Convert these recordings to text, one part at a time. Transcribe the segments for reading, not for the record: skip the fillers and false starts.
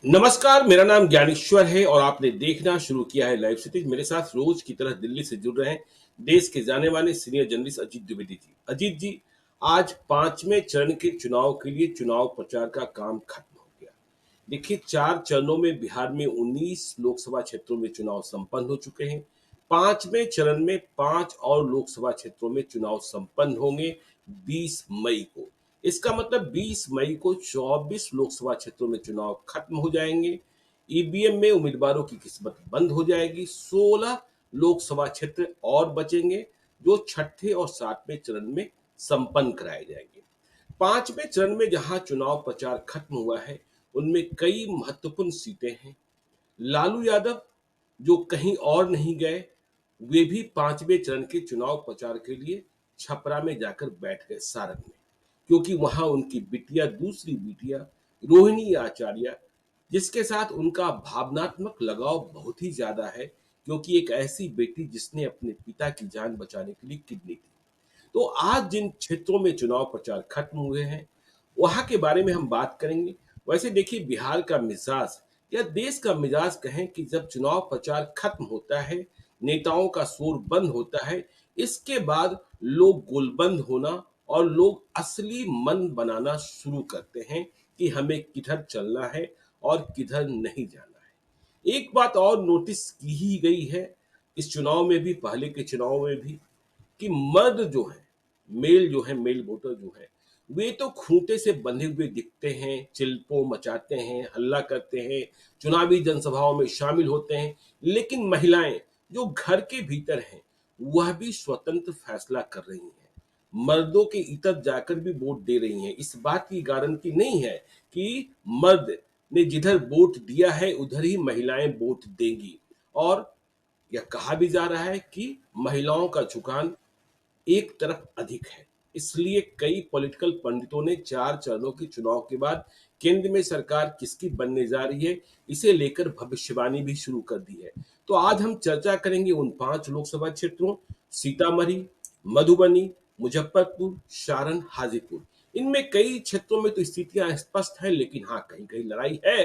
नमस्कार, मेरा नाम ज्ञानेश्वर है और आपने देखना शुरू किया है लाइव सिटी। मेरे साथ रोज की तरह दिल्ली से जुड़ रहे हैं देश के जाने माने सीनियर जर्नलिस्ट अजीत द्विवेदी जी। अजीत जी, आज पांचवें चरण के चुनाव के लिए चुनाव प्रचार का काम खत्म हो गया। देखिए, 4 चरणों में बिहार में 19 लोकसभा क्षेत्रों में चुनाव संपन्न हो चुके हैं। 5वें चरण में 5 और लोकसभा क्षेत्रों में चुनाव संपन्न होंगे 20 मई को। इसका मतलब 20 मई को 24 लोकसभा क्षेत्रों में चुनाव खत्म हो जाएंगे। ईवीएम में उम्मीदवारों की किस्मत बंद हो जाएगी। 16 लोकसभा क्षेत्र और बचेंगे जो छठे और सातवें चरण में संपन्न कराए जाएंगे। पांचवें चरण में जहां चुनाव प्रचार खत्म हुआ है, उनमें कई महत्वपूर्ण सीटें हैं। लालू यादव जो कहीं और नहीं गए, वे भी पांचवें चरण के चुनाव प्रचार के लिए छपरा में जाकर बैठ गए सारण में, क्योंकि वहां उनकी बिटिया, दूसरी बिटिया रोहिणी आचार्य, जिसके साथ उनका भावनात्मक लगाव बहुत ही ज्यादा है, क्योंकि एक ऐसी बेटी जिसने अपने पिता की जान बचाने के लिए किडनी दी। तो आज जिन क्षेत्रों में चुनाव प्रचार खत्म हुए हैं, वहां के बारे में हम बात करेंगे। वैसे देखिए, बिहार का मिजाज या देश का मिजाज कहें कि जब चुनाव प्रचार खत्म होता है, नेताओं का शोर बंद होता है, इसके बाद लोग गोलबंद होना और लोग असली मन बनाना शुरू करते हैं कि हमें किधर चलना है और किधर नहीं जाना है। एक बात और नोटिस की ही गई है इस चुनाव में भी, पहले के चुनाव में भी, कि मर्द जो है, मेल वोटर जो है, वे तो खूंटे से बंधे हुए दिखते हैं, चिल्पो मचाते हैं, हल्ला करते हैं, चुनावी जनसभाओं में शामिल होते हैं। लेकिन महिलाएं जो घर के भीतर हैं, वह भी स्वतंत्र फैसला कर रही हैं, मर्दों के इतर जाकर भी वोट दे रही हैं। इस बात की गारंटी नहीं है कि मर्द ने जिधर वोट दिया है उधर ही महिलाएं वोट देंगी। और यह कहा भी जा रहा है कि महिलाओं का झुकान एक तरफ अधिक है। इसलिए कई पॉलिटिकल पंडितों ने 4 चरणों के चुनाव के बाद केंद्र में सरकार किसकी बनने जा रही है, इसे लेकर भविष्यवाणी भी शुरू कर दी है। तो आज हम चर्चा करेंगे उन 5 लोकसभा क्षेत्रों, सीतामढ़ी, मधुबनी, मुजफ्फरपुर, सारण, हाजीपुर। इनमें कई क्षेत्रों में तो स्थितियां स्पष्ट है, लेकिन हाँ, कहीं कहीं लड़ाई है।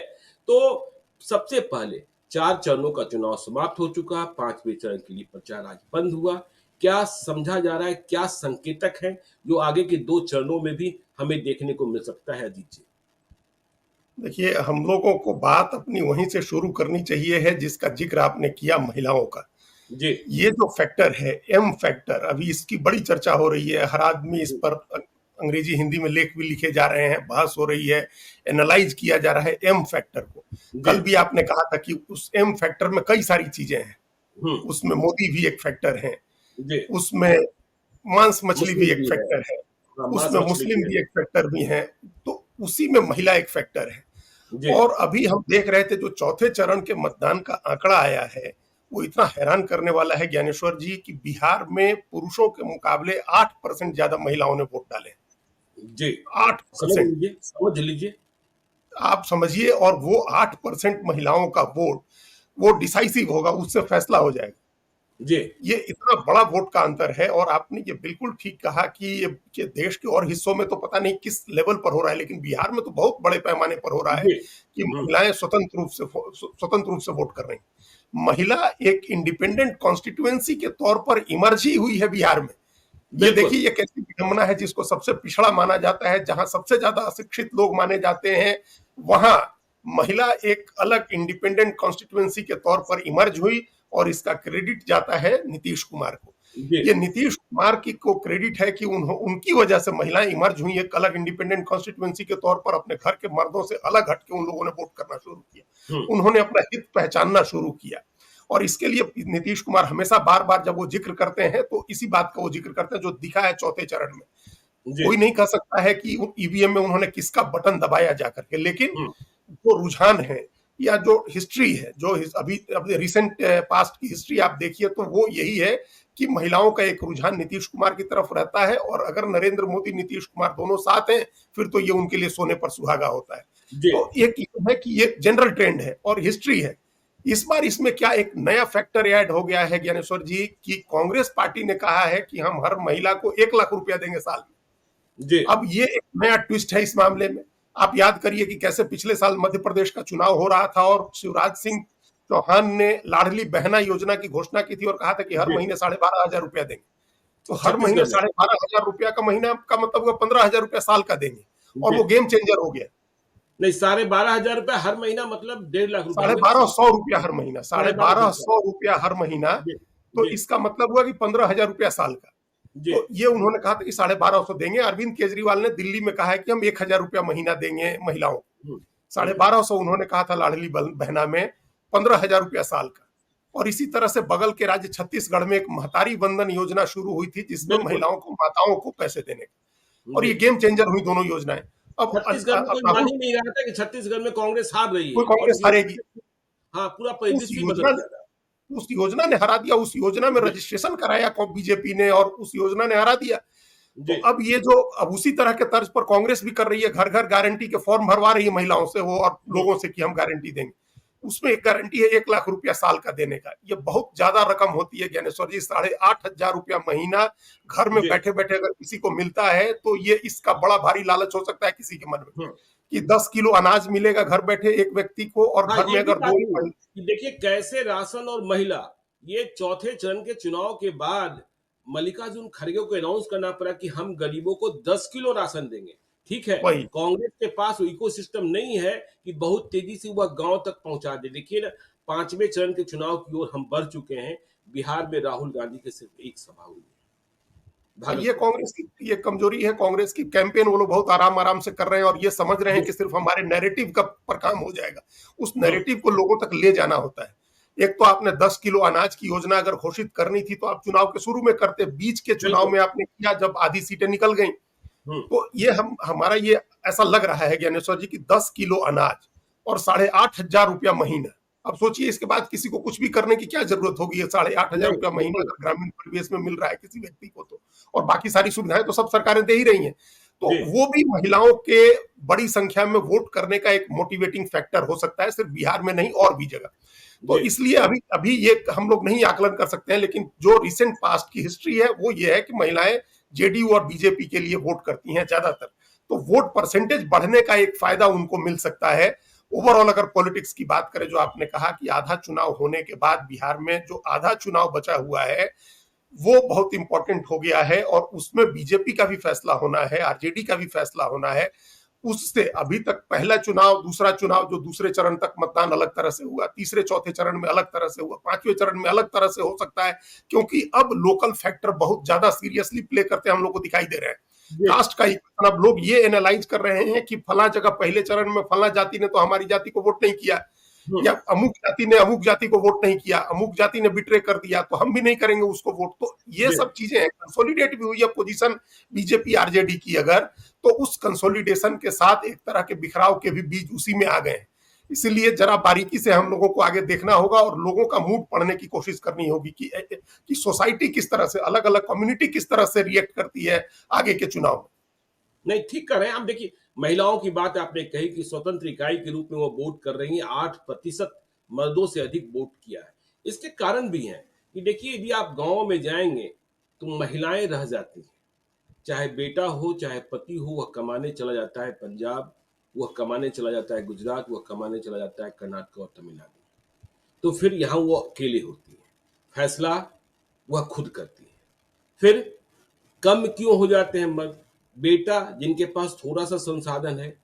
तो सबसे पहले 4 चरणों का चुनाव समाप्त हो चुका, 5वें चरण के लिए प्रचार आज बंद हुआ। क्या समझा जा रहा है, क्या संकेतक है जो आगे के 2 चरणों में भी हमें देखने को मिल सकता है अजीत जी? देखिए, हम लोगों को बात अपनी वहीं से शुरू करनी चाहिए है जिसका जिक्र आपने किया, महिलाओं का। जी। ये जो फैक्टर है, एम फैक्टर, अभी इसकी बड़ी चर्चा हो रही है। हर आदमी इस जी। पर अंग्रेजी हिंदी में लेख भी लिखे जा रहे हैं, बहस हो रही है, एनालाइज किया जा रहा है एम फैक्टर को। जी। कल भी आपने कहा था कि उस एम फैक्टर में कई सारी चीजें हैं। हम्म। उसमें मोदी भी एक फैक्टर है, जी। उसमें मांस मछली भी मुस्लिम एक भी है। फैक्टर है, हाँ, मांस उसमें मछली मुस्लिम भी है। भी एक फैक्टर भी है, तो उसी में महिला एक फैक्टर है। जी। और अभी हम देख रहे थे जो चौथे चरण के मतदान का आंकड़ा आया है, वो इतना हैरान करने वाला है ज्ञानेश्वर जी, कि बिहार में पुरुषों के मुकाबले 8% ज्यादा महिलाओं ने वोट डाले। जी। आठ समझ परसेंट लीजिए, समझ लीजिए। आप समझिए, और वो 8% महिलाओं का वोट, वो डिसाइसिव होगा, उससे फैसला हो जाएगा। जी। ये इतना बड़ा वोट का अंतर है। और आपने ये बिल्कुल ठीक कहा कि ये देश के और हिस्सों में तो पता नहीं किस लेवल पर हो रहा है, लेकिन बिहार में तो बहुत बड़े पैमाने पर हो रहा है जी। कि महिलाएं स्वतंत्र रूप से वोट कर रही हैं। महिला एक इंडिपेंडेंट कॉन्स्टिट्यूएंसी के तौर पर इमर्ज ही हुई है बिहार में। ये बिल्कुल। देखिए, ये कैसी विडंबना है, जिसको सबसे पिछड़ा माना जाता है, जहां सबसे ज्यादा अशिक्षित लोग माने जाते हैं, वहां महिला एक अलग इंडिपेंडेंट कॉन्स्टिट्यूएंसी के तौर पर इमर्ज हुई। और इसका क्रेडिट जाता है नीतीश कुमार को। जी। ये नीतीश कुमार की को क्रेडिट है कि उनकी वजह से महिलाएं इमर्ज हुई, एक अलग इंडिपेंडेंट कॉन्स्टिट्यूएंसी के तौर पर अपने घर के मर्दों से अलग हटके उन लोगों ने वोट करना शुरू किया, हम्म। उन्होंने अपना हित पहचानना शुरू किया। और इसके लिए नीतीश कुमार हमेशा बार बार जब वो जिक्र करते हैं, तो इसी बात का वो जिक्र करते हैं जो दिखा है चौथे चरण में। जी। कोई नहीं कह सकता है कि ईवीएम में उन्होंने किसका बटन दबाया जाकर के, लेकिन हम्म। जो रुझान है या जो हिस्ट्री है, जो अभी रिसेंट पास्ट की हिस्ट्री आप देखिए, तो वो यही है कि महिलाओं का एक रुझान नीतीश कुमार की तरफ रहता है। और अगर नरेंद्र मोदी, नीतीश कुमार दोनों साथ हैं, फिर तो ये उनके लिए सोने पर सुहागा होता है। जी। तो एक ये है कि ये जनरल ट्रेंड है और हिस्ट्री है। इस बार इसमें क्या एक नया फैक्टर ऐड हो गया है ज्ञानेश्वर जी, कि कांग्रेस पार्टी ने कहा है कि हम हर महिला को 1 लाख रुपया देंगे साल में। जी। अब ये एक नया ट्विस्ट है इस मामले में। आप याद करिए कि कैसे पिछले साल मध्य प्रदेश का चुनाव हो रहा था और शिवराज सिंह चौहान ने लाडली बहना योजना की घोषणा की थी और कहा था कि हर जी, महीने 12,500 रुपया देंगे। तो हर महीने छत्तीसगढ़ में। 12,500 रुपया का महीना का मतलब हुआ 15,000 रुपया साल का देंगे, और जी, वो गेम चेंजर हो गया। नहीं, 12,500 रुपया हर महीना मतलब 1,50,000 साढ़े हुए ना। बारह सौ रुपया हर महीना, साढ़े 12,500 बारह रुपया। सौ रुपया हर महीना। जी, तो जी, इसका मतलब हुआ कि 15,000 रुपया साल का। जी। तो ये उन्होंने कहा था कि 12,500 देंगे। अरविंद केजरीवाल ने दिल्ली में कहा है कि हम 1,000 रुपया महीना देंगे महिलाओं को। हुँ, साढ़े हुँ। बारह सौ उन्होंने कहा था लाडली बहना में, 15,000 रुपया साल का। और इसी तरह से बगल के राज्य छत्तीसगढ़ में एक महतारी वंदन योजना शुरू हुई थी, जिसमें बिल्कुल। महिलाओं को, माताओं को पैसे देने का। और जी। ये गेम चेंजर हुई दोनों योजनाएं। अब छत्तीसगढ़ में कोई मान राहुल, ही नहीं रहा था कि छत्तीसगढ़ में कांग्रेस हार रही कोई है और कांग्रेस हारेगी। हाँ, पूरा उस परिदृश्य ही बदल योजना गया था। उस योजना ने हरा दिया, उस योजना में जी, रजिस्ट्रेशन कराया बीजेपी ने और उस योजना ने हरा दिया। तो जी, अब ये जो अब उसी तरह के तर्ज पर कांग्रेस भी कर रही है, घर घर गारंटी के फॉर्म भरवा रही है महिलाओं से वो और हुँ, लोगों से कि हम गारंटी देंगे। उसमें एक गारंटी है 1,00,000 रुपया साल का देने का। ये बहुत ज्यादा रकम होती है ज्ञानेश्वर जी, 8,500 रुपया महीना घर में जी, बैठे बैठे अगर किसी को मिलता है तो ये इसका बड़ा भारी लालच हो सकता है किसी के मन में हुँ। कि 10 किलो अनाज मिलेगा घर बैठे एक व्यक्ति को, और हाँ, घर ये में भी अगर बात दो हुई कि देखिए कैसे राशन और महिला, ये चौथे चरण के चुनाव के बाद मल्लिकार्जुन खड़गे को अनाउंस करना पड़ा कि हम गरीबों को 10 किलो राशन देंगे। ठीक है, वही। कांग्रेस के पास वो इकोसिस्टम नहीं है कि बहुत तेजी से वह गांव तक पहुंचा दे। देखिए ना, 5वें चरण के चुनाव की ओर हम बढ़ चुके हैं। बिहार में राहुल गांधी की सिर्फ एक सभा हुई है, ये भागलपुर में। कांग्रेस की ये कमजोरी है, कांग्रेस की कैंपेन वो लोग बहुत आराम आराम से कर रहे हैं और ये समझ रहे हैं जी, कि सिर्फ हमारे नैरेटिव का पर काम हो जाएगा। उस हुँ, नैरेटिव को लोगों तक ले जाना होता है। एक तो आपने 10 किलो अनाज की योजना अगर घोषित करनी थी तो आप चुनाव के शुरू में करते, बीच के चुनाव बिल्कुल। में आपने किया जब आधी सीटें निकल गई। हुँ, तो ये हम हमारा ये ऐसा लग रहा है ज्ञानेश्वर जी की 10 किलो अनाज और 8,500 रुपया महीना। अब सोचिए इसके बाद किसी को कुछ भी करने की क्या जरूरत होगी। 8,500 नहीं, रुपया महीना बिल्कुल। अगर ग्रामीण परिवेश में मिल रहा है किसी व्यक्ति को तो, और बाकी सारी सुविधाएं तो सब सरकारें दे ही रही हैं। तो जी, वो भी महिलाओं के बड़ी संख्या में वोट करने का एक मोटिवेटिंग फैक्टर हो सकता है, सिर्फ बिहार में नहीं और भी जगह। तो जी, इसलिए अभी अभी ये हम लोग नहीं आकलन कर सकते हैं, लेकिन जो रिसेंट पास्ट की हिस्ट्री है वो ये है कि महिलाएं जेडीयू और बीजेपी के लिए वोट करती हैं ज्यादातर। तो वोट परसेंटेज बढ़ने का एक फायदा उनको मिल सकता है। ओवरऑल अगर पॉलिटिक्स की बात करें, जो आपने कहा कि आधा चुनाव होने के बाद बिहार में जो आधा चुनाव बचा हुआ है वो बहुत इंपॉर्टेंट हो गया है, और उसमें बीजेपी का भी फैसला होना है, आरजेडी का भी फैसला होना है। उससे अभी तक पहला चुनाव, दूसरा चुनाव जो दूसरे चरण तक मतदान अलग तरह से हुआ, तीसरे चौथे चरण में अलग तरह से हुआ, पांचवें चरण में अलग तरह से हो सकता है, क्योंकि अब लोकल फैक्टर बहुत ज्यादा सीरियसली प्ले करते हम लोग को दिखाई दे रहे हैं। जी, कास्ट का इक्वेशन, अब लोग ये एनालाइज कर रहे हैं कि फला जगह पहले चरण में फला जाति ने तो हमारी जाति को वोट नहीं किया, हुँ, या अमुक जाति ने अमुक जाति को वोट नहीं किया, अमुक जाति ने बिट्रे कर दिया तो हम भी नहीं करेंगे उसको वोट। तो ये जी। सब चीजें कंसोलिडेट भी हुई है पोजीशन बीजेपी आरजेडी की अगर, तो उस कंसोलिडेशन के साथ एक तरह के बिखराव के भी बीज उसी में आ गए हैं। इसलिए जरा बारीकी से हम लोगों को आगे देखना होगा और लोगों का मूड पढ़ने की कोशिश करनी होगी कि सोसाइटी किस तरह से, अलग अलग कम्युनिटी किस तरह से रिएक्ट करती है आगे के चुनाव में। नहीं, ठीक कर रहे हैं। अब देखिए, महिलाओं की बात आपने कही कि स्वतंत्र इकाई के रूप में वो वोट कर रही हैं, 8% मर्दों से अधिक वोट किया है। इसके कारण भी हैं कि देखिए, यदि आप गाँव में जाएँगे, तो महिलाएँ रह जाती हैं। चाहे बेटा हो, चाहे पति हो, वह कमाने चला जाता है पंजाब, वह कमाने चला जाता है गुजरात, वह कमाने चला जाता है कर्नाटक और तमिलनाडु। तो फिर यहाँ वो अकेले होती हैं। फैसला वह खुद करती हैं। फिर कम क्यों हो जाते हैं मर्द? बेटा जिनके पास थोड़ा-सा संसाधन है,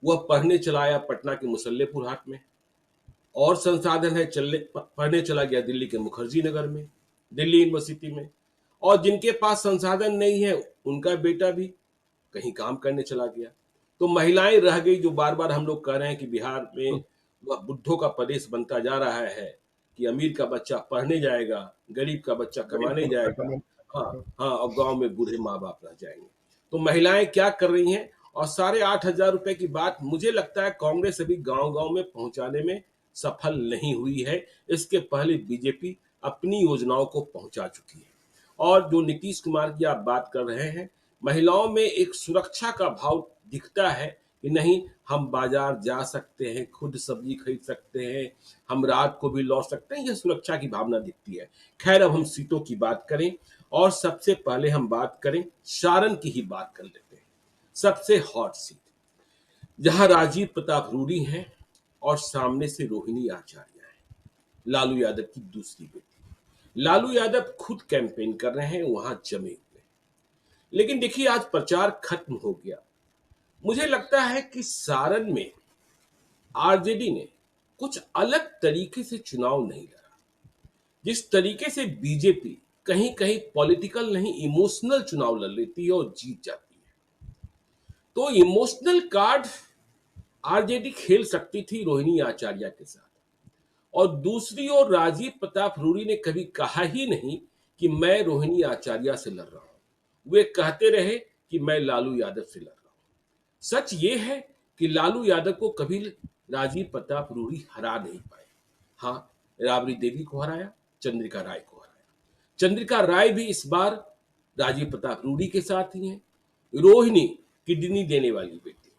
वह पढ़ने चला आया पटना के मुसल्लेपुर हाट में, और संसाधन है चलने पढ़ने चला गया दिल्ली के मुखर्जी नगर में, दिल्ली यूनिवर्सिटी में, और जिनके पास संसाधन नहीं है, उनका बेटा भी कहीं काम करने चला गया। तो महिलाएँ रह गई, जो बार-बार हम लोग कह रहे हैं कि बिहार में वह बुड्ढों का प्रदेश बनता जा रहा है कि अमीर का बच्चा पढ़ने जाएगा, गरीब का बच्चा गरीब कमाने का बच्चा जाएगा। कमाने। हाँ, हाँ, और गाँव में बूढ़े माँ-बाप रह जाएँगे। तो महिलाएँ क्या कर रही हैं, और 8,500 रुपए की बात मुझे लगता है कांग्रेस अभी गाँव-गाँव में पहुँचाने में सफल नहीं हुई है। इसके पहले बीजेपी अपनी योजनाओं को पहुँचा चुकी है। और जो नीतीश कुमार की आप बात कर रहे हैं, महिलाओं में एक सुरक्षा का भाव दिखता है कि नहीं, हम बाजार जा सकते हैं, खुद सब्जी खरीद सकते हैं, हम रात को भी लौट सकते हैं, यह सुरक्षा की भावना दिखती है। खैर, अब हम सीटों की बात करें, और सबसे पहले हम बात करें सारण की ही बात कर लेते हैं, सबसे हॉट सीट। जहां राजीव प्रताप रूडी हैं और सामने से रोहिणी आचार्य है, लालू यादव की दूसरी बेटी। लालू यादव खुद कैंपेन कर रहे हैं वहां जमे हुए। लेकिन देखिए, आज प्रचार खत्म हो गया। मुझे लगता है कि सारण में आरजेडी ने कुछ अलग तरीके से चुनाव नहीं लड़ा। जिस तरीके से बीजेपी कहीं कहीं पॉलिटिकल नहीं, इमोशनल चुनाव लड़ लेती है और जीत जाती है, तो इमोशनल कार्ड आरजेडी खेल सकती थी रोहिणी आचार्य के साथ। और दूसरी ओर राजीव प्रताप रूडी ने कभी कहा ही नहीं कि मैं रोहिणी आचार्य से लड़ रहा हूं। वे कहते रहे कि मैं लालू यादव से लड़ रहा हूं। सच ये है कि लालू यादव को कभी राजीव प्रताप रूडी हरा नहीं पाए। हाँ, राबड़ी देवी को हराया, चंद्रिका राय को हराया। चंद्रिका राय भी इस बार राजीव प्रताप रूडी के साथ ही हैं। रोहिणी किडनी देने वाली बेटी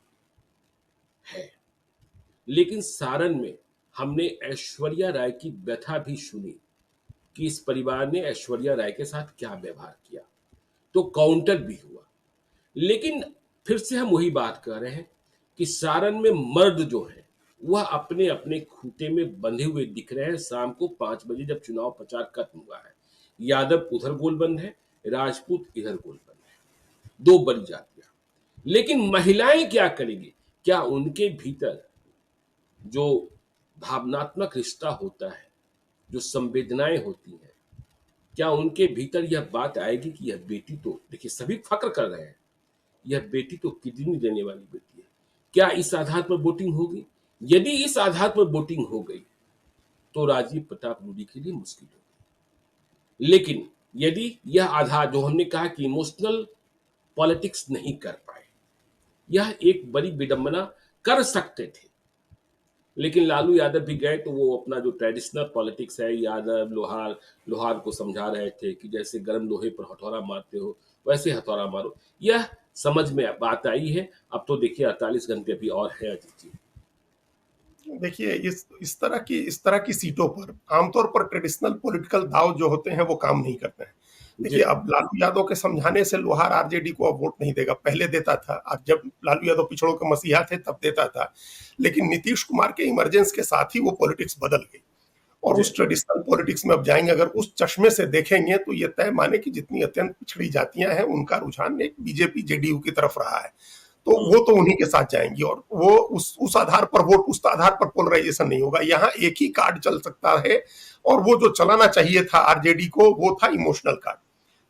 है। लेकिन सारण में हमने ऐश्वर्या राय की व्यथा भी सुनी कि इस परिवार ने ऐश्वर्या राय के साथ क्या व्यवहार किया, तो काउंटर भी हुआ। लेकिन फिर से हम वही बात कर रहे हैं कि सारण में मर्द जो है वह अपने अपने खूंटे में बंधे हुए दिख रहे हैं। शाम को 5 बजे जब चुनाव प्रचार खत्म हुआ है, यादव उधर गोलबंद है, राजपूत इधर गोलबंद है, दो बड़ी जातियां। लेकिन महिलाएं क्या करेंगी? क्या उनके भीतर जो भावनात्मक रिश्ता होता है, जो संवेदनाएं होती हैं, क्या उनके भीतर यह बात आएगी कि यह बेटी तो, देखिए सभी फक्र कर रहे हैं, यह बेटी तो किडनी देने वाली बेटी है, क्या इस आधार पर वोटिंग होगी? यदि इस आधार पर वोटिंग हो गई तो राजीव प्रताप रूडी के लिए मुश्किल होगी। लेकिन यदि यह आधार, जो हमने कहा कि इमोशनल पॉलिटिक्स नहीं कर पाए, यह एक बड़ी विडंबना कर सकते थे। लेकिन लालू यादव भी गए तो वो अपना जो ट्रेडिशनल पॉलिटिक्स है, यादव लोहार लोहार को समझा रहे थे कि जैसे गर्म लोहे पर हथौड़ा मारते हो वैसे हथौड़ा मारो। यह समझ में बात आई है। अब तो देखिए 48 घंटे भी और है अजीत जी। देखिए, इस तरह की सीटों पर आमतौर पर ट्रेडिशनल पॉलिटिकल दाव जो होते हैं वो काम नहीं करते हैं। देखिए, जी अब लालू यादव के समझाने से लोहार आरजेडी को अब वोट नहीं देगा, पहले देता था। अब जब लालू यादव पिछड़ों के मसीहा थे तब देता था, लेकिन नीतीश कुमार के इमरजेंस के साथ ही वो पॉलिटिक्स बदल गई। और जी उस ट्रेडिशनल पॉलिटिक्स में अब जाएंगे, अगर उस चश्मे से देखेंगे तो ये तय माने कि जितनी अत्यंत पिछड़ी जातियां हैं उनका रुझान एक बीजेपी जेडीयू की तरफ रहा है, तो वो तो उन्हीं के साथ जाएंगी। और वो उस आधार पर वोट, उस आधार पर पोलराइजेशन नहीं होगा। यहाँ एक ही कार्ड चल सकता है, और वो जो चलाना चाहिए था आरजेडी को वो था इमोशनल कार्ड।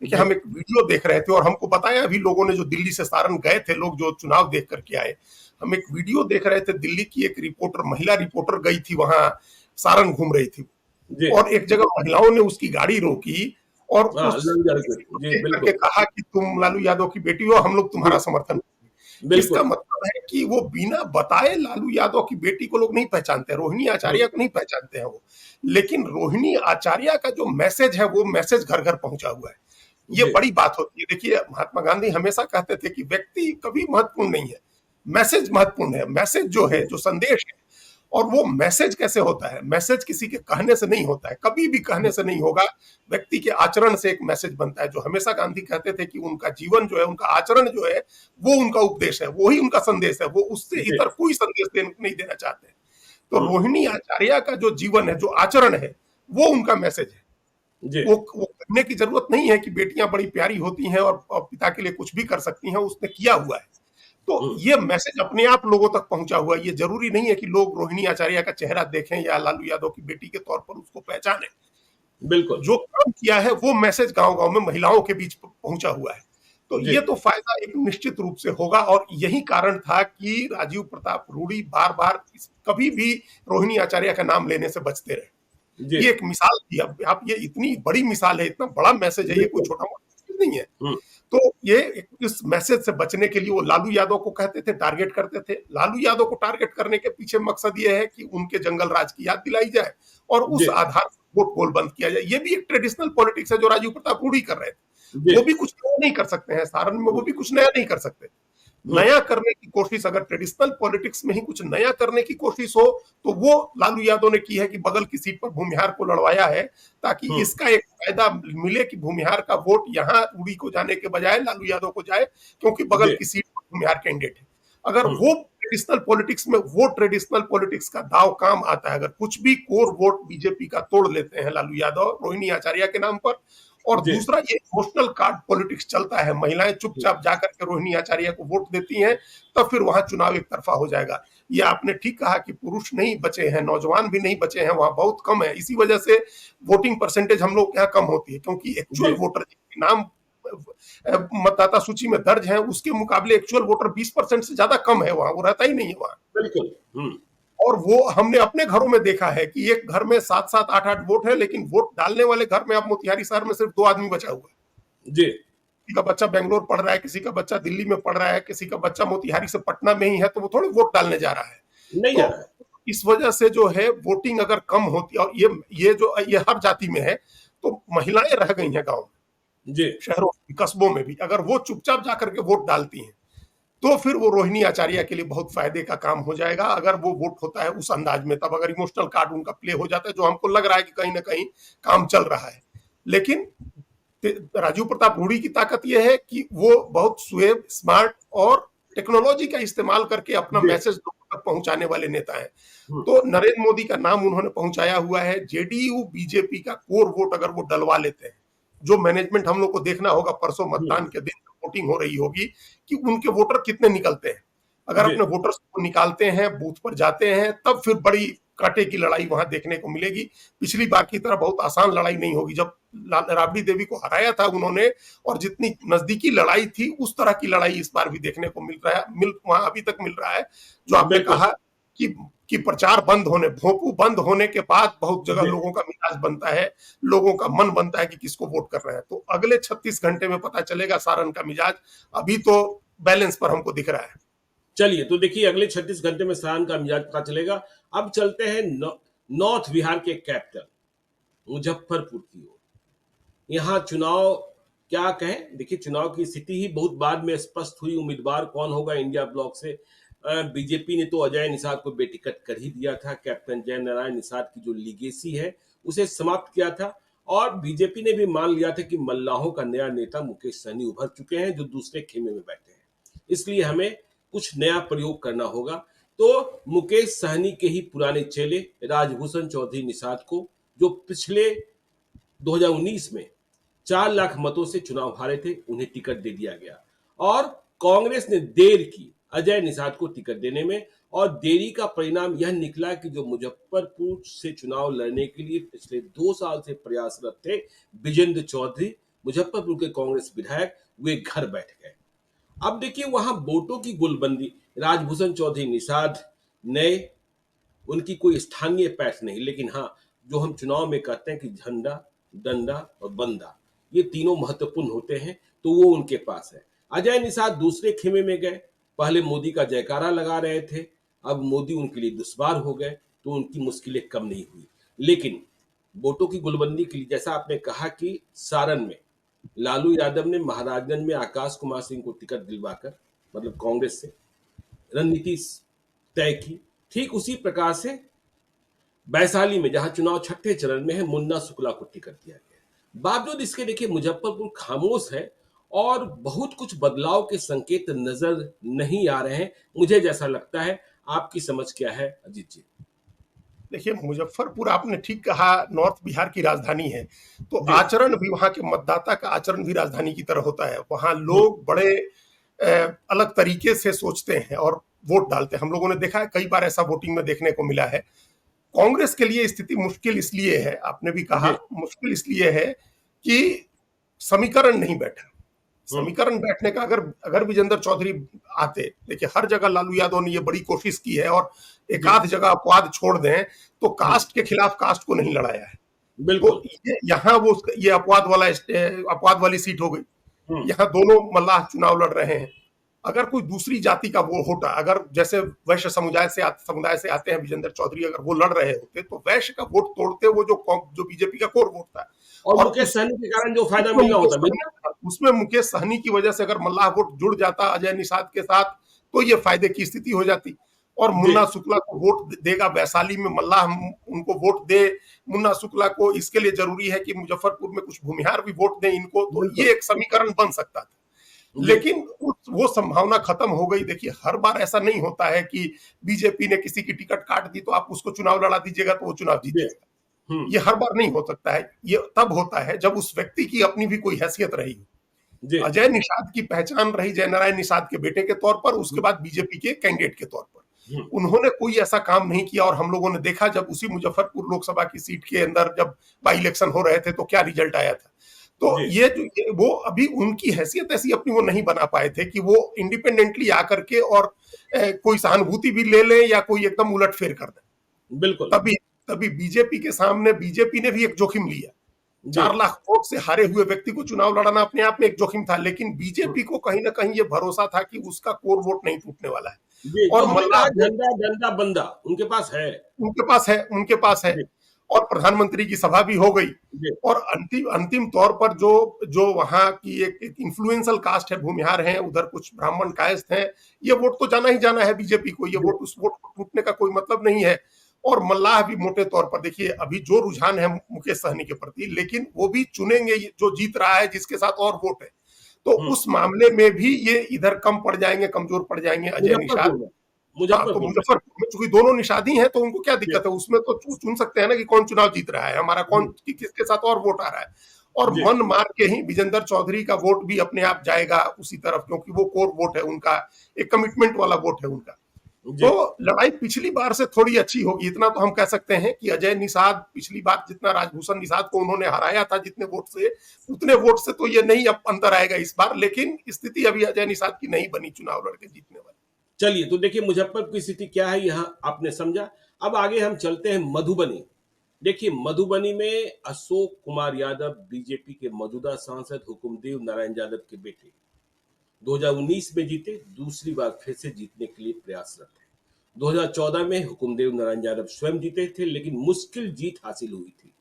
देखिए, जी हम एक वीडियो देख रहे थे और हमको बताया अभी लोगों ने, जो दिल्ली से सारण गए थे लोग, जो चुनाव देख करके आए, हम एक वीडियो देख रहे थे। दिल्ली की एक रिपोर्टर, महिला रिपोर्टर गई थी वहां, सारण घूम रही थी, जी और एक जगह महिलाओं ने उसकी गाड़ी रोकी और हाँ, उस लालू यादव किसी को जी देख करके बिल्कुल। कहा कि तुम लालू यादव की बेटी हो, हम लोग जी तुम्हारा समर्थन। इसका बिल्कुल। मतलब है कि वो बिना बताए लालू यादव की बेटी को लोग नहीं पहचानते, रोहिणी हम्म, आचार्य को नहीं पहचानते हैं वो। लेकिन रोहिणी आचार्य का जो मैसेज है वो मैसेज घर घर पहुंचा हुआ है। ये जी बड़ी बात होती है। देखिए, महात्मा गांधी हमेशा कहते थे कि व्यक्ति कभी महत्वपूर्ण नहीं है, मैसेज महत्वपूर्ण है। मैसेज जो जी है, जो संदेश है, और वो मैसेज कैसे होता है? मैसेज किसी के कहने से नहीं होता है, कभी भी कहने से नहीं होगा। व्यक्ति के आचरण से एक मैसेज बनता है। जो हमेशा गांधी कहते थे कि उनका जीवन जो है, उनका आचरण जो है, वो उनका उपदेश है, वो ही उनका संदेश है। वो उससे जी इतर कोई संदेश नहीं देना चाहते। तो हम्म, रोहिणी आचार्य का जो जीवन है, जो आचरण है, वो उनका मैसेज है। जी वो कहने की जरूरत नहीं है कि बेटियां बड़ी प्यारी होती हैं और पिता के लिए कुछ भी कर सकती हैं, उसने किया हुआ है। तो हम्म, ये मैसेज अपने आप लोगों तक पहुंचा हुआ है। ये जरूरी नहीं है कि लोग रोहिणी आचार्य का चेहरा देखें या लालू यादव की बेटी के तौर पर उसको पहचानें। बिल्कुल। जो काम किया है वो मैसेज गांव गांव में महिलाओं के बीच पहुंचा हुआ है। तो जी ये तो फायदा एक निश्चित रूप से होगा। और यही कारण था कि राजीव प्रताप रूडी बार बार कभी भी रोहिणी आचार्य का नाम लेने से बचते रहे। जी ये एक मिसाल थी। अब आप, ये इतनी बड़ी मिसाल है, इतना बड़ा मैसेज है, ये कोई बिल्कुल। छोटा मोटा चीज नहीं है। हम्म, तो ये इस मैसेज से बचने के लिए वो लालू यादव को कहते थे, टारगेट करते थे। लालू यादव को टारगेट करने के पीछे मकसद ये है कि उनके जंगल राज की याद दिलाई जाए और उस जी आधार पर वोट पोल बंद किया जाए। ये भी एक ट्रेडिशनल पॉलिटिक्स है जो राजीव प्रताप रूडी कर रहे थे। जी वो भी कुछ नया नहीं कर सकते हैं सारण में, वो भी कुछ नया नहीं कर सकते। हम्म, नया करने की कोशिश, अगर ट्रेडिशनल पॉलिटिक्स में ही कुछ नया करने की कोशिश हो, तो वो लालू यादव ने की है कि बगल की सीट पर भूमिहार को लड़वाया है, ताकि हम्म, इसका एक फायदा मिले कि भूमिहार का वोट यहाँ रूडी को जाने के बजाय लालू यादव को जाए, क्योंकि बगल जी की सीट पर भूमिहार कैंडिडेट है। अगर हम्म, वो ट्रेडिशनल पॉलिटिक्स में वो ट्रेडिशनल पॉलिटिक्स का दाव काम आता है। अगर कुछ भी कोर वोट बीजेपी का तोड़ लेते हैं लालू यादव रोहिणी आचार्य के नाम पर, और जी दूसरा ये इमोशनल कार्ड पॉलिटिक्स चलता है, महिलाएं जी चुपचाप जाकर के रोहिणी आचार्य को वोट देती हैं, तब फिर वहां चुनाव एक तरफा हो जाएगा। ये आपने ठीक कहा कि पुरुष नहीं बचे हैं, नौजवान भी नहीं बचे हैं, वहां बहुत कम है। इसी वजह से वोटिंग परसेंटेज हम लोग के यहाँ कम होती है, क्योंकि जी एक्चुअल वोटर जिनके नाम मतदाता सूची में दर्ज है उसके मुकाबले एक्चुअल वोटर 20% से ज्यादा कम है, वहां वो रहता ही नहीं है वहां। बिल्कुल। और वो हमने अपने घरों में देखा है कि एक घर में 7-7 8-8 वोट है, लेकिन वोट डालने वाले घर में आप मोतिहारी शहर में सिर्फ 2 आदमी बचा हुआ है। जी किसी का बच्चा बेंगलोर पढ़ रहा है, किसी का बच्चा दिल्ली में पढ़ रहा है, किसी का बच्चा मोतिहारी से पटना में ही है, तो वो थोड़े वोट डालने जा रहा है। नहीं जा रहा तो है। इस वजह से जो है वोटिंग अगर कम होती, और ये हर जाति में है, तो महिलाएं रह गई हैं गांव में, जी शहरों कस्बों में भी। अगर वो चुपचाप जाकर के वोट डालती हैं तो फिर वो रोहिणी आचार्य के लिए बहुत फायदे का काम हो जाएगा। अगर वो वोट होता है उस अंदाज में, तब अगर इमोशनल कार्ड उनका प्ले हो जाता है, जो हमको लग रहा है कि कहीं ना कहीं काम चल रहा है। लेकिन राजीव प्रताप रूडी की ताकत यह है कि वो बहुत सुएब, स्मार्ट और टेक्नोलॉजी का इस्तेमाल करके अपना जी मैसेज लोगों तक पहुंचाने वाले नेता है। हम्म, तो नरेंद्र मोदी का नाम उन्होंने पहुंचाया हुआ है। जेडीयू बीजेपी का कोर वोट अगर वो डलवा लेते हैं, जो मैनेजमेंट हम लोग को देखना होगा परसों मतदान हम्म, के दिन वोटिंग हो रही होगी कि उनके वोटर कितने निकलते हैं। अगर जी अपने वोटर्स को निकालते हैं, बूथ पर जाते हैं, तब फिर बड़ी कांटे की लड़ाई वहां देखने को मिलेगी। पिछली बार की तरह बहुत आसान लड़ाई नहीं होगी। जब राबड़ी देवी को हराया था उन्होंने, और जितनी नजदीकी लड़ाई थी, उस तरह की लड़ाई इस बार भी देखने को मिल वहां अभी तक मिल रहा है। जो आपने बिल्कुल। कहा कि प्रचार बंद होने, भोंपू बंद होने के बाद बहुत जगह जी लोगों का मिजाज बनता है, लोगों का मन बनता है कि किसको वोट कर रहे हैं। तो अगले 36 घंटे में पता चलेगा सारण का मिजाज। अभी तो बैलेंस पर हमको दिख रहा है। चलिए, तो देखिए अगले 36 घंटे में सारण का मिजाज पता चलेगा। अब चलते हैं नॉर्थ बिहार के कैपिटल मुजफ्फरपुर की ओर। यहाँ चुनाव क्या कहें, देखिए चुनाव की स्थिति ही बहुत बाद में स्पष्ट हुई। उम्मीदवार कौन होगा इंडिया ब्लॉक से? बीजेपी ने तो अजय निषाद को बेटिकट कर ही दिया था। कैप्टन जय नारायण निषाद की जो लीगेसी है उसे समाप्त किया था। और बीजेपी ने भी मान लिया था कि मल्लाहों का नया नेता मुकेश सहनी उभर चुके हैं, जो दूसरे खेमे में बैठे हैं, इसलिए हमें कुछ नया प्रयोग करना होगा। तो मुकेश सहनी के ही पुराने चेले राजभूषण चौधरी निषाद को, जो पिछले 2019 में 4 लाख मतों से चुनाव हारे थे, उन्हें टिकट दे दिया गया। और कांग्रेस ने देर की अजय निषाद को टिकट देने में, और देरी का परिणाम यह निकला कि जो मुजफ्फरपुर से चुनाव लड़ने के लिए पिछले 2 साल से प्रयासरत थे विजेंद्र चौधरी, मुजफ्फरपुर के कांग्रेस विधायक, वे घर बैठ गए। अब देखिए वहां वोटों की गुलबंदी, राजभूषण चौधरी निषाद नए, उनकी कोई स्थानीय पैठ नहीं, लेकिन हाँ, जो हम चुनाव में कहते हैं कि झंडा, डंडा और बंदा, ये तीनों महत्वपूर्ण होते हैं, तो वो उनके पास है। अजय निषाद दूसरे खेमे में गए, पहले मोदी का जयकारा लगा रहे थे, अब मोदी उनके लिए दुश्वार हो गए, तो उनकी मुश्किलें कम नहीं हुई। लेकिन वोटों की गुलबंदी के लिए, जैसा आपने कहा कि सारण में लालू यादव ने महाराजगंज में आकाश कुमार सिंह को टिकट दिलवाकर, मतलब कांग्रेस से, रणनीति तय की। ठीक उसी प्रकार से वैशाली में, जहां चुनाव छठे चरण में है, मुन्ना शुक्ला को टिकट दिया गया। बावजूद इसके देखिए मुजफ्फरपुर खामोश है और बहुत कुछ बदलाव के संकेत नजर नहीं आ रहे हैं, मुझे जैसा लगता है। आपकी समझ क्या है अजीत जी? देखिए, मुजफ्फरपुर आपने ठीक कहा, नॉर्थ बिहार की राजधानी है, तो जी आचरण भी वहां के मतदाता का आचरण भी राजधानी की तरह होता है। वहां हम्म, लोग बड़े अलग तरीके से सोचते हैं और वोट डालते हैं। हम लोगों ने देखा है, कई बार ऐसा वोटिंग में देखने को मिला है। कांग्रेस के लिए स्थिति मुश्किल इसलिए है, आपने भी कहा, जी मुश्किल इसलिए है कि समीकरण नहीं बैठा। हम्म, समीकरण बैठने का, अगर अगर विजेंद्र चौधरी आते, देखिए हर जगह लालू यादव ने ये बड़ी कोशिश की है, और एक जी आध जगह अपवाद छोड़ दें तो हम्म, कास्ट के खिलाफ कास्ट को नहीं लड़ाया है। तो बिल्कुल। यहाँ वो ये अपवाद वाली सीट हो गई। हम्म, यहाँ दोनों मल्लाह चुनाव लड़ रहे हैं। अगर कोई दूसरी जाति का वो होता, अगर जैसे वैश्य समुदाय से आते हैं विजेंद्र चौधरी, अगर वो लड़ रहे होते, तो वैश्य का वोट तोड़ते वो जो बीजेपी का कोर वोट था। और और मुकेश सहनी के कारण जो फायदा उसमें मिलना मुकेश होता सहनी मिलना। उसमें मुकेश सहनी की वजह से अगर मल्लाह वोट जुड़ जाता अजय निषाद के साथ, तो ये फायदे की स्थिति हो जाती। और जी मुन्ना शुक्ला को वोट देगा वैशाली में, मल्लाह उनको वोट दे मुन्ना शुक्ला को, इसके लिए जरूरी है कि मुजफ्फरपुर में कुछ भूमिहार भी वोट दें इनको, तो बिल्कुल। ये एक समीकरण बन सकता था। जी लेकिन वो संभावना खत्म हो गई। देखिए, हर बार ऐसा नहीं होता है कि बीजेपी ने किसी की टिकट काट दी तो आप उसको चुनाव लड़ा दीजिएगा तो वो चुनाव जीत जी। जाएगा। ये हर बार नहीं हो सकता है। ये तब होता है जब उस व्यक्ति की अपनी भी कोई हैसियत रही हो। जी। अजय निषाद की पहचान रही जयनारायण निषाद के बेटे के तौर पर, उसके हम्म, बाद बीजेपी के कैंडिडेट के तौर पर। हम्म, उन्होंने कोई ऐसा काम नहीं किया और हम लोगों ने देखा जब उसी मुजफ्फरपुर लोकसभा की सीट के अंदर जब बाई इलेक्शन हो रहे थे तो क्या रिजल्ट आया था। तो जी वो अभी उनकी हैसियत ऐसी अपनी वो नहीं बना पाए थे कि वो इंडिपेंडेंटली आकर के और कोई सहानुभूति भी ले लें या कोई एकदम उलटफेर कर दें। बिल्कुल। तभी तभी बीजेपी के सामने बीजेपी ने भी एक जोखिम लिया। जी। 4 लाख वोट से हारे हुए व्यक्ति को चुनाव लड़ाना अपने आप में एक जोखिम था, लेकिन हम्म, बीजेपी को कहीं ना कहीं ये भरोसा था कि उसका कोर वोट नहीं टूटने वाला है। जी जो और हमने मल्लाह कहा वोट झंडा डंडा बंदा उनके पास है। उनके पास है जी और प्रधानमंत्री की सभा भी हो गई। जी और अंतिम अंतिम तौर पर जो जो वहां की एक इन्फ्लुएंशियल कास्ट है, भूमिहार हैं, उधर कुछ ब्राह्मण कायस्थ हैं, ये वोट तो जाना ही जाना है बीजेपी को। ये जी वोट, उस वोट को टूटने का कोई मतलब नहीं है। और मल्लाह भी मोटे तौर पर, देखिए अभी जो रुझान है मुकेश सहनी के प्रति, लेकिन वो भी चुनेंगे जो जीत रहा है जिसके साथ और वोट है। तो हम्म, उस मामले में भी ये इधर कम पड़ जाएंगे, कमजोर पड़ जाएंगे अजय निषाद। मुजफ्फरपुर में। हाँ, तो मुजफ्फरपुर में। मुजफ्फरपुर में चूंकि दोनों निषाद ही हैं तो उनको क्या जी दिक्कत है, उसमें तो चुन सकते हैं ना कि कौन चुनाव जीत रहा है, हमारा कौन हम्म, किसके साथ और वोट आ रहा है। और जी मन मार के ही विजेंद्र चौधरी का वोट भी अपने आप जाएगा उसी तरफ, क्योंकि वो कोर वोट है उनका, एक कमिटमेंट वाला वोट है उनका। जी तो लड़ाई पिछली बार से थोड़ी अच्छी होगी, इतना तो हम कह सकते हैं कि अजय निषाद पिछली बार जितना राजभूषण निषाद को उन्होंने हराया था जितने वोट से, उतने वोट से तो ये नहीं अब अंतर आएगा इस बार। लेकिन स्थिति अभी अजय निषाद की नहीं बनी चुनाव लड़के जीतने वाली। चलिए तो देखिए मुजफ्फरपुर की स्थिति क्या है यहाँ आपने समझा। अब आगे हम चलते हैं मधुबनी। देखिए मधुबनी में अशोक कुमार यादव बीजेपी के मौजूदा सांसद हुकुमदेव नारायण यादव के बेटे 2019 में जीते, दूसरी बार फिर से जीतने के लिए प्रयासरत है। 2014 में हुकुमदेव नारायण यादव स्वयं जीते थे लेकिन मुश्किल जीत हासिल हुई थी।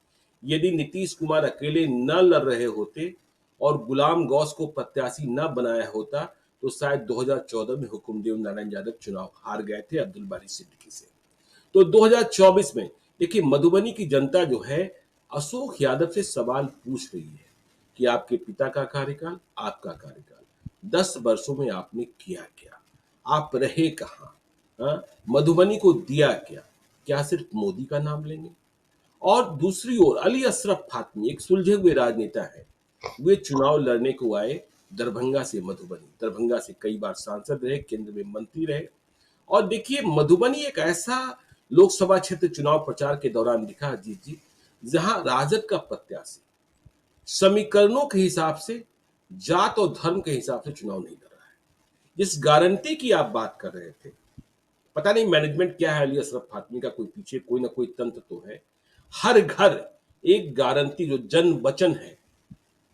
यदि नीतीश कुमार अकेले न लड़ रहे होते और गुलाम गौस को प्रत्याशी न बनाया होता तो शायद 2014 में हुकुमदेव नारायण यादव चुनाव हार गए थे अब्दुल बारी सिद्दीकी से। तो 2024 में देखिए मधुबनी की जनता जो है अशोक यादव से सवाल पूछ रही है कि आपके पिता का कार्यकाल, आपका कार्यकाल 10 वर्षों में आपने किया क्या, आप रहे कहाँ, हाँ? मधुबनी को दिया क्या, क्या सिर्फ मोदी का नाम लेंगे। और दूसरी ओर अली अशरफ फातमी एक सुलझे हुए राजनेता है। वे चुनाव लड़ने को आए दरभंगा से मधुबनी, दरभंगा से कई बार सांसद रहे, केंद्र में मंत्री रहे। और देखिए मधुबनी एक ऐसा लोकसभा क्षेत्र चुनाव प्रचार के दौरान दिखा अजीत जी जहां राजद का प्रत्याशी समीकरणों के हिसाब से, जात और धर्म के हिसाब से चुनाव नहीं लड़ रहा है। जिस गारंटी की आप बात कर रहे थे, पता नहीं मैनेजमेंट क्या है अली अशरफ फातमी का, कोई पीछे कोई ना कोई तंत्र तो है। हर घर एक गारंटी जो जन वचन है,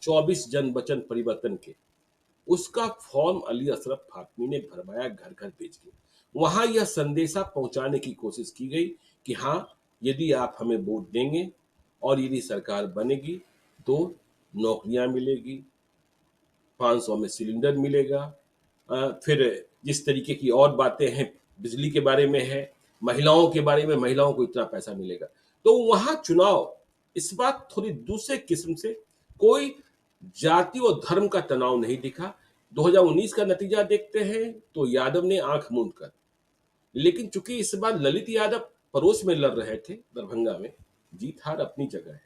24 जन वचन परिवर्तन के, उसका फॉर्म अली अशरफ फातमी ने भरवाया घर घर भेज के। वहां यह संदेशा पहुंचाने की कोशिश की गई कि हाँ यदि आप हमें वोट देंगे और यदि सरकार बनेगी तो नौकरियां मिलेगी, 500 में सिलेंडर मिलेगा, फिर जिस तरीके की और बातें हैं बिजली के बारे में है, महिलाओं के बारे में, महिलाओं को इतना पैसा मिलेगा। तो वहां चुनाव इस बात थोड़ी दूसरे किस्म से, कोई जाति और धर्म का तनाव नहीं दिखा। 2019 का नतीजा देखते हैं तो यादव ने आंख मूंद कर, लेकिन चूंकि इस बार ललित यादव पड़ोस में लड़ रहे थे दरभंगा में, जीत हार अपनी जगह है।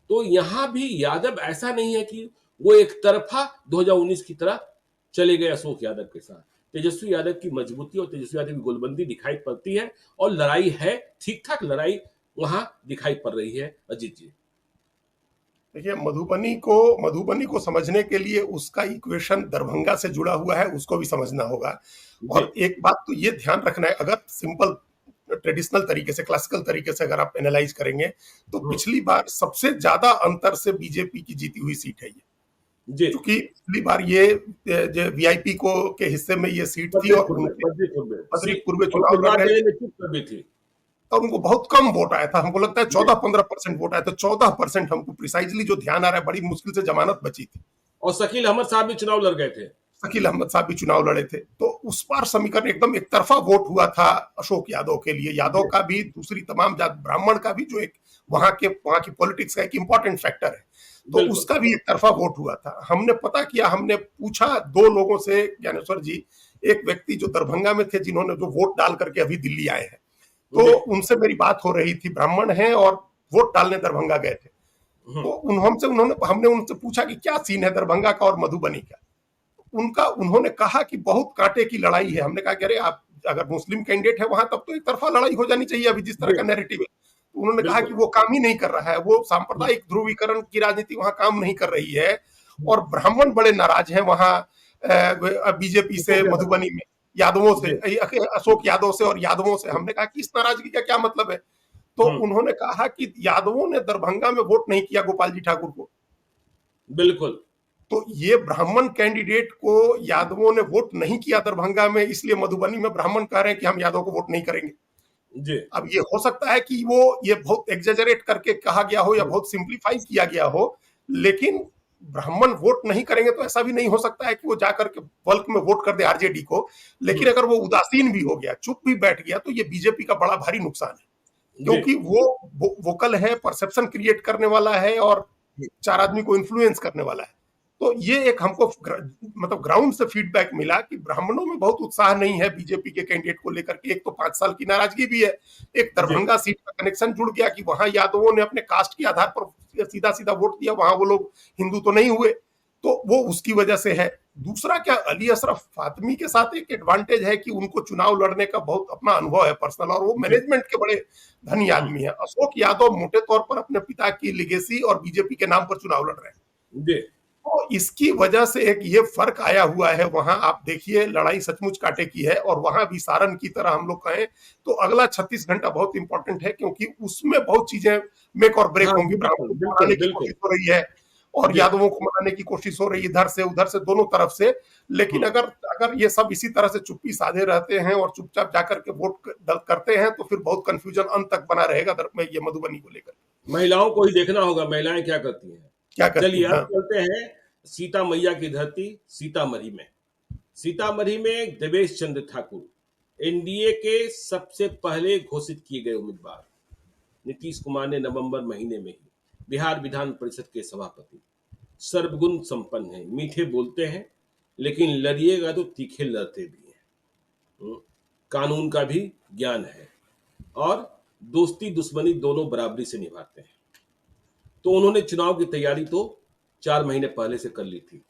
तो यहां भी यादव ऐसा नहीं है कि वो एक तरफा 2019 की तरह चले गए अशोक यादव के साथ। तेजस्वी यादव की मजबूती और तेजस्वी यादव की गोलबंदी दिखाई पड़ती है और लड़ाई है, ठीक ठाक लड़ाई वहां दिखाई पड़ रही है अजीत जी। देखिए, मधुबनी को समझने के लिए उसका इक्वेशन दरभंगा से जुड़ा हुआ है, उसको भी समझना होगा। जी और एक बात तो ये ध्यान रखना है, अगर सिंपल ट्रेडिशनल तरीके से, क्लासिकल तरीके से अगर आप एनालाइज करेंगे तो हम्म, पिछली बार सबसे ज्यादा अंतर से बीजेपी की जीती हुई सीट है ये। जी क्योंकि पिछली बार ये जो वीआईपी को के हिस्से में ये सीट थी और उनके बद्रीपुर में बद्रीपुर में और चुनाव लड़ फिलहाल रहे देने थे में चुप कर दी थी। और उनको बहुत कम वोट आया था। हमको लगता है जी 14-15% वोट आया था, 14%। हमको प्रिसाइजली जो ध्यान आ रहा है, बड़ी मुश्किल से जमानत बची थी। और शकील अहमद साहब भी चुनाव लड़ गए थे। शकील अहमद साहब भी चुनाव लड़े थे। तो उस बार समीकरण एकदम एक तरफा वोट हुआ था अशोक यादव के लिए, यादव जी का भी, दूसरी तमाम जात ब्राह्मण का भी, जो एक वहां की पॉलिटिक्स का एक इंपॉर्टेंट फैक्टर है। तो बिल्कुल। उसका भी एक तरफा वोट हुआ था। हमने पता किया, हमने पूछा 2 लोगों से, ज्ञानेश्वर जी, एक व्यक्ति जो दरभंगा में थे जिन्होंने जो वोट डाल करके अभी दिल्ली आए हैं, तो जी। उनसे मेरी बात हो रही थी, ब्राह्मण हैं और वोट डालने दरभंगा गए थे। हम्म। तो हमने उनसे पूछा कि क्या सीन है दरभंगा का और मधुबनी का। उन्होंने कहा कि बहुत कांटे की लड़ाई है। हमने कहा कि अरे आप अगर मुस्लिम कैंडिडेट है वहां तब तो एक तरफा लड़ाई हो जानी चाहिए अभी जिस तरह जी। का नैरेटिव है। तो उन्होंने कहा कि बिल्कुल। वो काम ही नहीं कर रहा है, वो हम्म। सांप्रदायिक ध्रुवीकरण की राजनीति वहां काम नहीं कर रही है, हम्म। और ब्राह्मण बड़े नाराज हैं वहां बीजेपी से अशोक यादव। मधुबनी में, यादवों से, जी। अशोक यादव से और यादवों से। जी। हमने कहा कि इस नाराजगी का क्या मतलब है। तो हम्म। उन्होंने कहा कि यादवों ने दरभंगा में वोट नहीं किया गोपाल जी ठाकुर को, बिल्कुल। तो ये ब्राह्मण कैंडिडेट को यादवों ने वोट नहीं किया दरभंगा में, इसलिए मधुबनी में ब्राह्मण कह रहे हैं कि हम यादव को वोट नहीं करेंगे। जी। अब ये हो सकता है कि वो ये बहुत एग्जेजरेट करके कहा गया हो या हम्म। बहुत सिंप्लीफाई किया गया हो, लेकिन ब्राह्मण वोट नहीं करेंगे तो ऐसा भी नहीं हो सकता है कि वो जाकर के बल्क में वोट कर दे आरजेडी को। लेकिन हम्म। अगर वो उदासीन भी हो गया, चुप भी बैठ गया, तो ये बीजेपी का बड़ा भारी नुकसान है, जी। क्योंकि वो वोकल है, परसेप्शन क्रिएट करने वाला है और 4 आदमी को इन्फ्लुएंस करने वाला है। तो ये एक हमको मतलब ग्राउंड से फीडबैक मिला कि ब्राह्मणों में बहुत उत्साह नहीं है बीजेपी के कैंडिडेट को लेकर के। एक तो 5 साल की नाराजगी भी है, एक जी। दरभंगा सीट का कनेक्शन जुड़ गया कि वहां यादवों ने अपने कास्ट के आधार पर सीधा सीधा वोट दिया, वहां वो लोग हिंदू तो नहीं हुए, तो वो उसकी वजह से है। दूसरा क्या, अली अशरफ फातमी के साथ एक एडवांटेज है कि उनको चुनाव लड़ने का बहुत अपना अनुभव है पर्सनल, और वो जी। मैनेजमेंट के बड़े धनी हम्म। आदमी है। अशोक यादव मोटे तौर पर अपने पिता की लिगेसी और बीजेपी के नाम पर चुनाव लड़ रहे हैं, जी। तो इसकी वजह से एक ये फर्क आया हुआ है। वहां आप देखिए लड़ाई सचमुच कांटे की है, और वहां भी सारण की तरह हम लोग कहें तो अगला 36 घंटा बहुत इंपॉर्टेंट है, क्योंकि उसमें बहुत चीजें मेक और ब्रेक हाँ, होंगी। बिल्कुल ब्राह्मणों को बिल्कुल मनाने की बिल्कुल। कोशिश हो रही है और जी। यादवों को मनाने की कोशिश हो रही है, इधर से उधर से दोनों तरफ से। लेकिन हम्म। अगर अगर ये सब इसी तरह से चुप्पी साधे रहते हैं और चुपचाप जाकर के वोट करते हैं, तो फिर बहुत कंफ्यूजन अंत तक बना रहेगा में ये मधुबनी को लेकर। महिलाओं को ही देखना होगा महिलाएं क्या करती हैं। क्या करती चलिए हैं? अब हाँ। चलते हैं सीता मैया की धरती सीतामढ़ी में। सीतामढ़ी में देवेश चंद्र ठाकुर एनडीए के सबसे पहले घोषित किए गए उम्मीदवार। नीतीश कुमार ने नवंबर महीने में ही बिहार विधान परिषद के सभापति, सर्वगुण संपन्न हैं, मीठे बोलते हैं, लेकिन लड़िएगा तो तीखे लड़ते भी हैं। कानून का भी ज्ञान है और दोस्ती दुश्मनी दोनों बराबरी से निभाते हैं। तो उन्होंने चुनाव की तैयारी तो 4 महीने पहले से कर ली थी,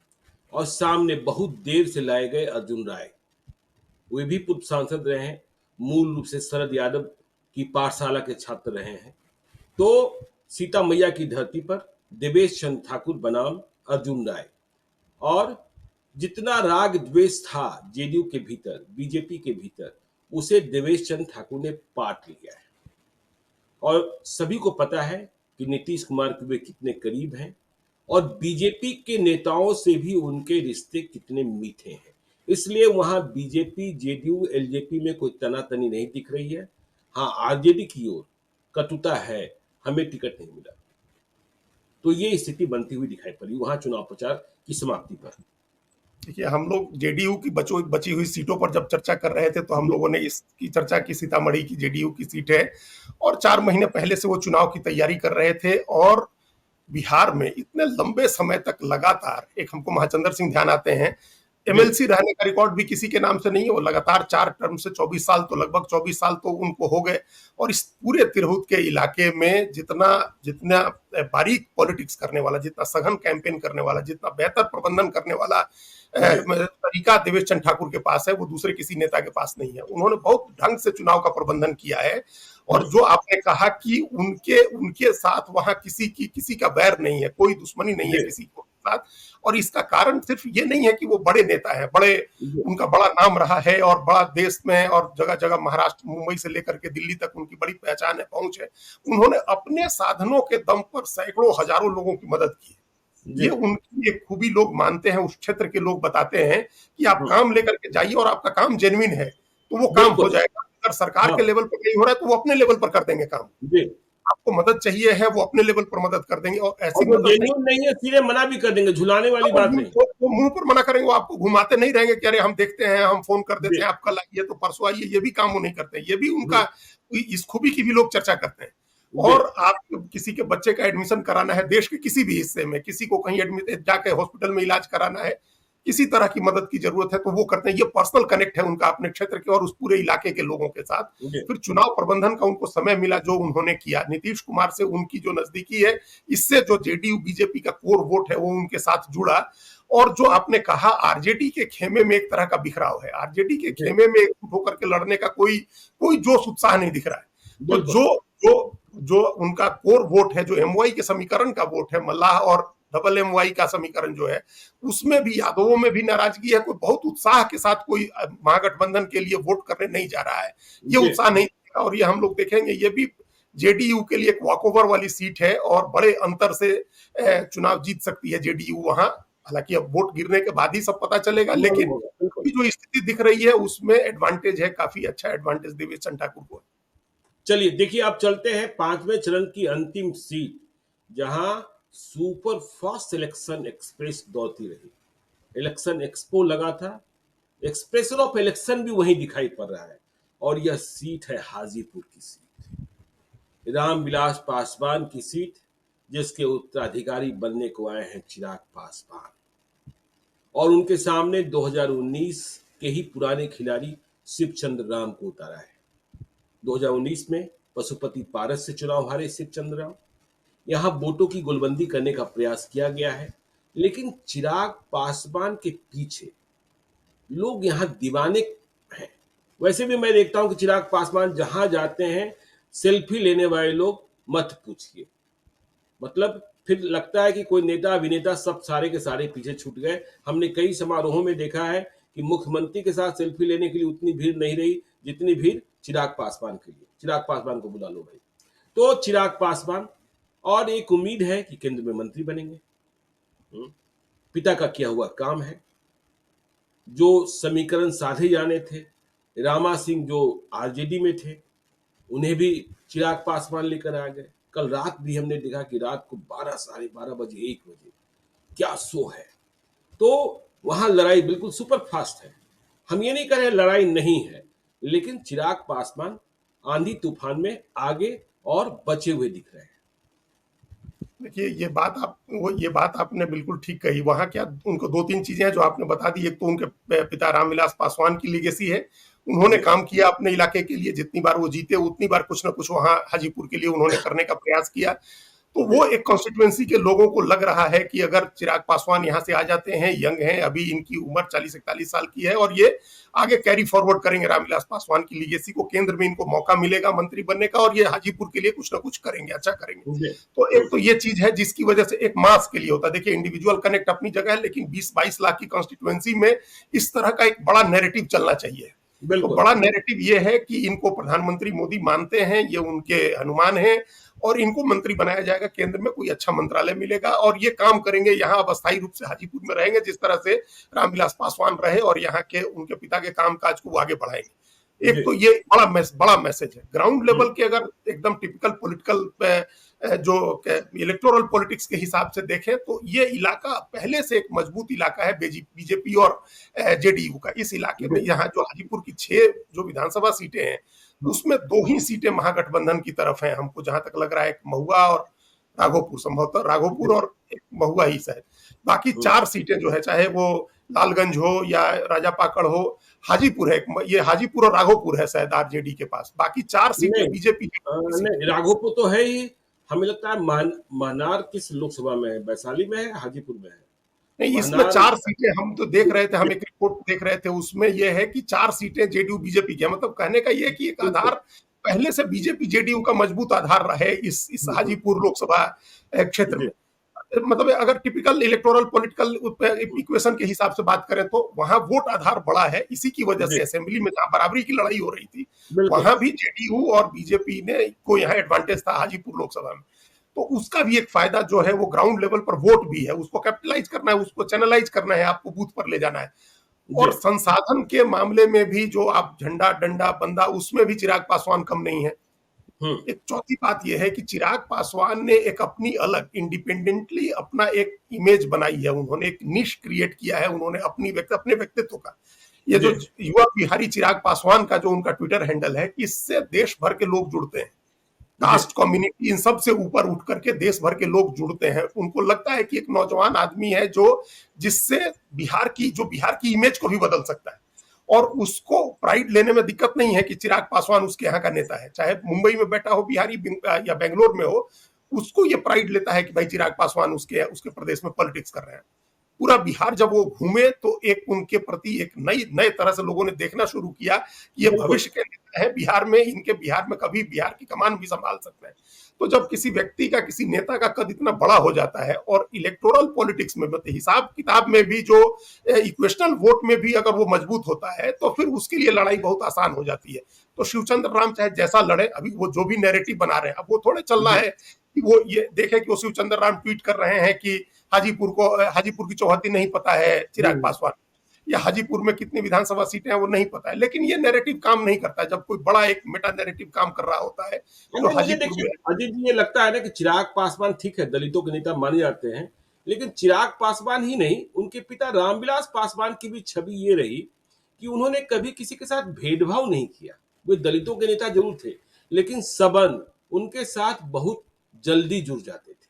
और सामने बहुत देर से लाए गए अर्जुन राय, वे भी पूर्व सांसद रहे हैं, मूल रूप से शरद यादव की पाठशाला के छात्र रहे हैं। तो सीता मैया की धरती पर देवेश चंद्र ठाकुर बनाम अर्जुन राय, और जितना राग द्वेष था जेडीयू के भीतर, बीजेपी के भीतर, उसे देवेश चंद्र ठाकुर ने पाट लिया है। और सभी को पता है कि नीतीश कुमार के वे कितने करीब हैं, और बीजेपी के नेताओं से भी उनके रिश्ते कितने मीठे हैं। इसलिए वहां बीजेपी, जेडीयू, एलजेपी में कोई तनातनी नहीं दिख रही है। हाँ, आरजेडी की ओर कटुता है, हमें टिकट नहीं मिला। तो ये स्थिति बनती हुई दिखाई पड़ी वहां चुनाव प्रचार की समाप्ति पर। देखिए, हम लोग जेडीयू की बची हुई सीटों पर जब चर्चा कर रहे थे, तो हम लोगों ने इसकी चर्चा की, सीतामढ़ी की जेडीयू की सीट है, और 4 महीने पहले से वो चुनाव की तैयारी कर रहे थे। और बिहार में इतने लंबे समय तक लगातार, एक हमको महाचंद्र सिंह ध्यान आते हैं, एमएलसी रहने का रिकॉर्ड भी किसी के नाम से नहीं है। वो लगातार 4 टर्म से 24 साल, तो लगभग 24 साल तो उनको हो गए। और इस पूरे तिरहुत के इलाके में जितना जितना बारीक पॉलिटिक्स करने वाला, जितना सघन कैंपेन करने वाला, जितना बेहतर प्रबंधन करने वाला तरीका देवेश चंद्र ठाकुर के पास है, वो दूसरे किसी नेता के पास नहीं है। उन्होंने बहुत ढंग से चुनाव का प्रबंधन किया है। और जो आपने कहा कि उनके उनके साथ वहां किसी का बैर नहीं है, कोई दुश्मनी नहीं है किसी को साथ। और इसका कारण सिर्फ ये नहीं है कि वो बड़े नेता हैं, उनका बड़ा नाम रहा है और बड़ा देश में और जगह जगह, महाराष्ट्र, मुंबई से लेकर के दिल्ली तक उनकी बड़ी पहचान है, पहुंच है। उन्होंने अपने साधनों के दम पर सैकड़ों हजारों लोगों की मदद की। ये उनकी एक खूबी लोग मानते हैं, उस क्षेत्र के लोग बताते हैं कि आप काम लेकर के जाइए और आपका काम जेन्युइन है तो वो काम हो जाएगा। अगर सरकार के लेवल पर नहीं हो रहा है तो वो अपने लेवल पर कर देंगे काम। आपको मदद चाहिए है, वो अपने लेवल पर मदद कर देंगे। और ऐसी मदद नहीं है, सीधे मना भी कर देंगे, झुलाने वाली बात नहीं। वो मुंह पर मना करेंगे, वो आपको घुमाते नहीं रहेंगे कि अरे हम देखते हैं, हम फोन कर देते हैं, आप कल आइए तो परसों आइए। ये भी काम वो नहीं करते। ये भी उनका, इस खूबी की भी लोग चर्चा करते हैं। जी और आप किसी के बच्चे का एडमिशन कराना है देश के किसी भी हिस्से में, किसी को कहीं एडमिट जाके हॉस्पिटल में इलाज कराना है, किसी तरह की मदद की जरूरत है तो वो करते हैं। ये पर्सनल कनेक्ट है उनका अपने क्षेत्र के और उस पूरे इलाके के लोगों के साथ। जी फिर चुनाव प्रबंधन का उनको समय मिला जो उन्होंने किया, नीतीश कुमार से उनकी जो नजदीकी है, इससे जो जेडीयू बीजेपी का कोर वोट है वो उनके साथ जुड़ा। और जो आपने कहा आरजेडी के खेमे में एक तरह का बिखराव है, आरजेडी के जी खेमे में एकजुट होकर के लड़ने का कोई कोई जोश उत्साह नहीं दिख रहा है। तो बिल्कुल। जो जो जो उनका कोर वोट है, जो एमवाई के समीकरण का वोट है, मल्लाह और डबल एमवाई का समीकरण जो है, उसमें भी यादवों में भी नाराजगी है। कोई बहुत उत्साह के साथ कोई महागठबंधन के लिए वोट करने नहीं जा रहा है, ये जी उत्साह नहीं दिखेगा। और ये हम लोग देखेंगे, ये भी जेडीयू के लिए एक वॉकओवर वाली सीट है और बड़े अंतर से चुनाव जीत सकती है जेडीयू वहां। हालांकि अब वोट गिरने के बाद ही सब पता चलेगा, मालूम लेकिन होगा बिल्कुल। अभी जो स्थिति दिख रही है उसमें एडवांटेज है, काफी अच्छा एडवांटेज देवेश चंद्र ठाकुर को। चलिए देखिए, आप चलते हैं पांचवें चरण की अंतिम सीट, जहां सुपर फास्ट सिलेक्शन एक्सप्रेस दौड़ती रही। इलेक्शन एक्सपो लगा था, एक्सप्रेशन ऑफ इलेक्शन भी वहीं दिखाई पड़ रहा है। और यह सीट है हाजीपुर की सीट, रामविलास पासवान की सीट, जिसके उत्तराधिकारी बनने को आए हैं चिराग पासवान। और उनके सामने 2019 के ही पुराने खिलाड़ी शिवचंद्र राम को उतारा है। 2019 में पशुपति पारस से चुनाव हारे शिवचंद्र राम। यहाँ वोटों की गोलबंदी करने का प्रयास किया गया है, लेकिन चिराग पासवान के पीछे लोग यहाँ दीवाने हैं। वैसे भी मैं देखता हूं कि चिराग पासवान जहां जाते हैं, सेल्फी लेने वाले लोग मत पूछिए। मतलब फिर लगता है कि कोई नेता अभिनेता सब सारे के सारे पीछे छूट गए। हमने कई समारोहों में देखा है कि मुख्यमंत्री के साथ सेल्फी लेने के लिए उतनी भीड़ नहीं रही जितनी भीड़ चिराग पासवान के लिए। चिराग पासवान को बुला लो भाई। तो चिराग पासवान, और एक उम्मीद है कि केंद्र में मंत्री बनेंगे। पिता का किया हुआ काम है। जो समीकरण साधे जाने थे, रामा सिंह जो आरजेडी में थे, उन्हें भी चिराग पासवान लेकर आ गए। कल रात भी हमने देखा कि रात को 12, साढ़े 12 बजे, 1 बजे क्या शो है। तो वहां लड़ाई बिल्कुल सुपर फास्ट है। हम ये नहीं कह रहे लड़ाई नहीं है, लेकिन चिराग पासवान आंधी तूफान में आगे और बचे हुए दिख रहे हैं। देखिए ये बात आपने बिल्कुल ठीक कही। वहां क्या उनको दो तीन चीजें हैं जो आपने बता दी। एक तो उनके पिता रामविलास पासवान की लीगेसी है, उन्होंने जी काम किया अपने इलाके के लिए, जितनी बार वो जीते उतनी बार कुछ ना कुछ वहां हाजीपुर के लिए उन्होंने करने का प्रयास किया। तो जी वो एक कॉन्स्टिट्यूएंसी के लोगों को लग रहा है कि अगर चिराग पासवान यहाँ से आ जाते हैं, यंग हैं, अभी इनकी उम्र 40-41 साल की है और ये आगे कैरी फॉरवर्ड करेंगे रामविलास पासवान की लीगेसी को, केंद्र में इनको मौका मिलेगा मंत्री बनने का और ये हाजीपुर के लिए कुछ ना कुछ करेंगे, अच्छा करेंगे। जी तो एक तो ये चीज है जिसकी वजह से एक मास के लिए होता है। देखिए इंडिविजुअल कनेक्ट अपनी जगह है, लेकिन 20-22 लाख की कॉन्स्टिट्यूएंसी में इस तरह का एक बड़ा नैरेटिव चलना चाहिए। तो बिल्कुल। बड़ा नैरेटिव ये है कि इनको प्रधानमंत्री मोदी मानते हैं, ये उनके हनुमान हैं और इनको मंत्री बनाया जाएगा, केंद्र में कोई अच्छा मंत्रालय मिलेगा और ये काम करेंगे। यहाँ अब अस्थायी रूप से हाजीपुर में रहेंगे, जिस तरह से रामविलास पासवान रहे, और यहाँ के उनके पिता के कामकाज को आगे बढ़ाएंगे। एक जी तो ये बड़ा मैसेज है। ग्राउंड लेवल के अगर एकदम टिपिकल पॉलिटिकल जो इलेक्टोरल पॉलिटिक्स के हिसाब से देखें तो ये इलाका पहले से एक मजबूत इलाका है बीजेपी और जेडीयू का। इस इलाके में जी यहाँ जो हाजीपुर की 6 जो विधानसभा सीटें हैं, उसमें 2 ही सीटें महागठबंधन की तरफ हैं। हमको जहां तक लग रहा है, एक महुआ और राघोपुर, संभवतः राघोपुर और एक महुआ ही शायद। बाकी 4 सीटें जो है, चाहे वो लालगंज हो या राजापाकड़ हो, हाजीपुर है, ये हाजीपुर और राघोपुर है शायद आरजेडी के पास। बाकी 4 सीटें नहीं बीजेपी की सीटें। नहीं, राघोपुर तो है ही। हमें लगता है महनार किस लोकसभा में है? वैशाली में है, हाजीपुर में है? नहीं, इसमें महनार। 4 सीटें हम तो देख रहे थे, हम एक रिपोर्ट देख रहे थे, उसमें यह है कि 4 सीटें जेडीयू बीजेपी की है। मतलब कहने का यह कि एक बिल्कुल। आधार पहले से बीजेपी जेडीयू का मजबूत आधार रहे इस हाजीपुर लोकसभा क्षेत्र जी में। मतलब अगर टिपिकल इलेक्टोरल पॉलिटिकल इक्वेशन के हिसाब से बात करें तो वहां वोट आधार बड़ा है। इसी की वजह जी से असेंबली में जहां बराबरी की लड़ाई हो रही थी, बिल्कुल। वहां भी जेडीयू और बीजेपी ने को यहाँ एडवांटेज था हाजीपुर लोकसभा में। तो उसका भी एक फायदा जो है वो ग्राउंड लेवल पर वोट भी है, उसको कैपिटलाइज करना है, उसको चैनलाइज करना है, आपको बूथ पर ले जाना है। जी और संसाधन के मामले में भी जो आप झंडा डंडा बंदा, उसमें भी चिराग पासवान कम नहीं है। हम्म। एक चौथी बात यह है कि चिराग पासवान ने एक अपनी अलग इंडिपेंडेंटली अपना एक इमेज बनाई है, उन्होंने एक निश क्रिएट किया है, उन्होंने अपने व्यक्तित्व का। ये जी जो युवा बिहारी चिराग पासवान का जो उनका ट्विटर हैंडल है, इससे देश भर के लोग जुड़ते हैं। कास्ट कम्युनिटी इन सब से ऊपर उठ करके देश भर के लोग जुड़ते हैं। उनको लगता है कि एक नौजवान आदमी है जो जिससे बिहार की इमेज को भी बदल सकता है, और उसको प्राइड लेने में दिक्कत नहीं है कि चिराग पासवान उसके यहाँ का नेता है, चाहे मुंबई में बैठा हो बिहारी या बेंगलोर में हो, उसको ये प्राइड लेता है कि भाई चिराग पासवान उसके प्रदेश में पॉलिटिक्स कर रहे हैं। पूरा बिहार जब वो घूमे तो एक उनके प्रति एक नए तरह से लोगों ने देखना शुरू किया कि ये भविष्य के नेता है, बिहार में कभी बिहार की कमान भी संभाल सकते हैं। तो जब किसी व्यक्ति का, किसी नेता का कद इतना बड़ा हो जाता है, और इलेक्टोरल पॉलिटिक्स में, मतलब हिसाब किताब में भी, जो इक्वेशनल वोट में भी अगर वो मजबूत होता है तो फिर उसके लिए लड़ाई बहुत आसान हो जाती है। तो शिवचंद्र राम चाहे जैसा लड़े, अभी वो जो भी नैरेटिव बना रहे हैं, अब वो थोड़े चलना है कि वो ये देखे कि वो शिवचंद्र राम ट्वीट कर रहे हैं कि हाजीपुर की चौहद्दी नहीं पता है चिराग पासवान, या हाजीपुर में कितनी विधानसभा सीटें हैं वो नहीं पता है। लेकिन ये नैरेटिव काम नहीं करता है। जब कोई बड़ा एक मेटा नैरेटिव काम कर रहा होता है तो मुझे हाजीपुर देखिए में, अजीत जी, ये लगता है ना कि चिराग पासवान ठीक है, दलितों के नेता माने जाते हैं, लेकिन चिराग पासवान ही नहीं, उनके पिता रामविलास पासवान की भी छवि ये रही कि उन्होंने कभी किसी के साथ भेदभाव नहीं किया। वे दलितों के नेता जरूर थे, लेकिन सबन उनके साथ बहुत जल्दी जुड़ जाते थे।